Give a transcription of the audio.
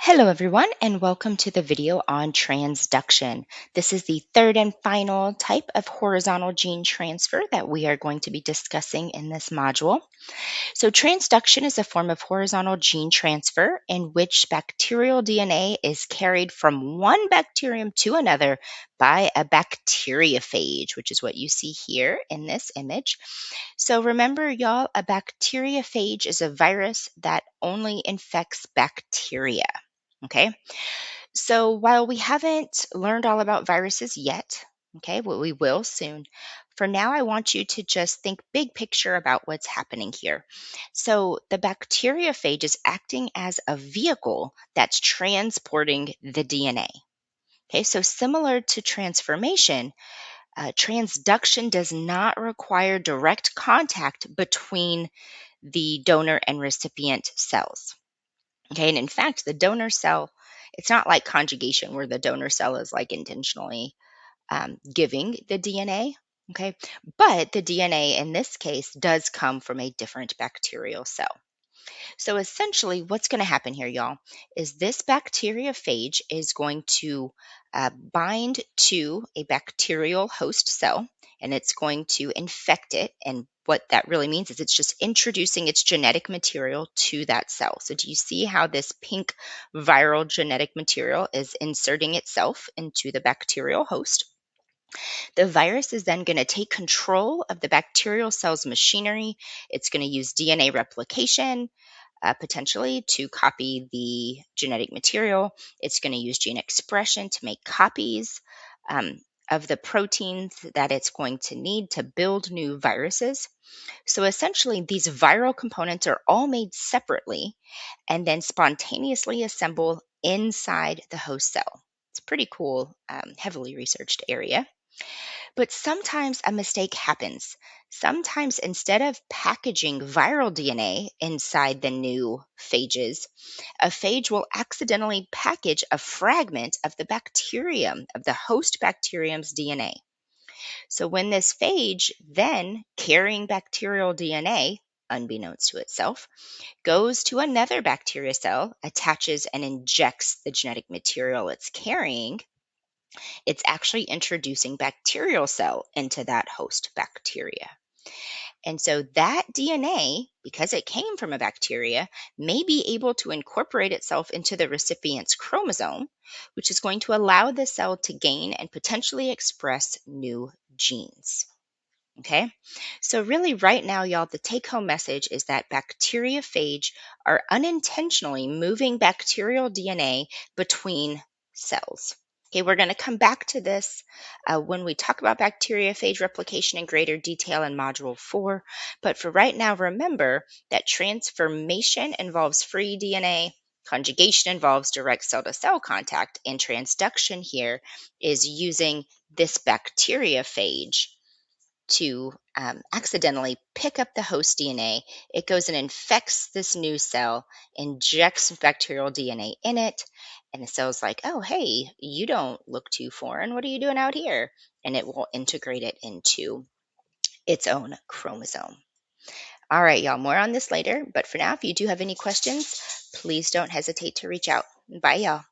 Hello everyone and welcome to the video on transduction. This is the third and final type of horizontal gene transfer that we are going to be discussing in this module. So transduction is a form of horizontal gene transfer in which bacterial DNA is carried from one bacterium to another by a bacteriophage, which is what you see here in this image. So remember, y'all, a bacteriophage is a virus that only infects bacteria. Okay, so while we haven't learned all about viruses yet, okay, well, we will soon. For now, I want you to just think big picture about what's happening here. So the bacteriophage is acting as a vehicle that's transporting the DNA. Okay, so similar to transformation, transduction does not require direct contact between the donor and recipient cells. Okay, and in fact, the donor cell, it's not like conjugation where the donor cell is like intentionally giving the DNA. Okay, but the DNA in this case does come from a different bacterial cell. So essentially, what's going to happen here, y'all, is this bacteriophage is going to bind to a bacterial host cell and it's going to infect it. And what that really means is it's just introducing its genetic material to that cell. So, do you see how this pink viral genetic material is inserting itself into the bacterial host? The virus is then going to take control of the bacterial cell's machinery. It's going to use DNA replication potentially to copy the genetic material. It's going to use gene expression to make copies um, of the proteins that it's going to need to build new viruses. So essentially, these viral components are all made separately and then spontaneously assemble inside the host cell. It's a pretty cool, heavily researched area. But sometimes a mistake happens. Sometimes instead of packaging viral DNA inside the new phages, a phage will accidentally package a fragment of the bacterium, of the host bacterium's DNA. So when this phage, then carrying bacterial DNA, unbeknownst to itself, goes to another bacteria cell, attaches and injects the genetic material it's carrying, it's actually introducing bacterial cell into that host bacteria. And so that DNA, because it came from a bacteria, may be able to incorporate itself into the recipient's chromosome, which is going to allow the cell to gain and potentially express new genes. Okay, so really, right now, y'all, the take home message is that bacteriophage are unintentionally moving bacterial DNA between cells. Okay, we're going to come back to this when we talk about bacteriophage replication in greater detail in Module 4. But for right now, remember that transformation involves free DNA, conjugation involves direct cell to cell contact, and transduction here is using this bacteriophage to accidentally pick up the host DNA. It goes and infects this new cell, injects bacterial DNA in it, and the cell's like, oh, hey, you don't look too foreign. What are you doing out here? And it will integrate it into its own chromosome. All right, y'all, more on this later. But for now, if you do have any questions, please don't hesitate to reach out. Bye, y'all.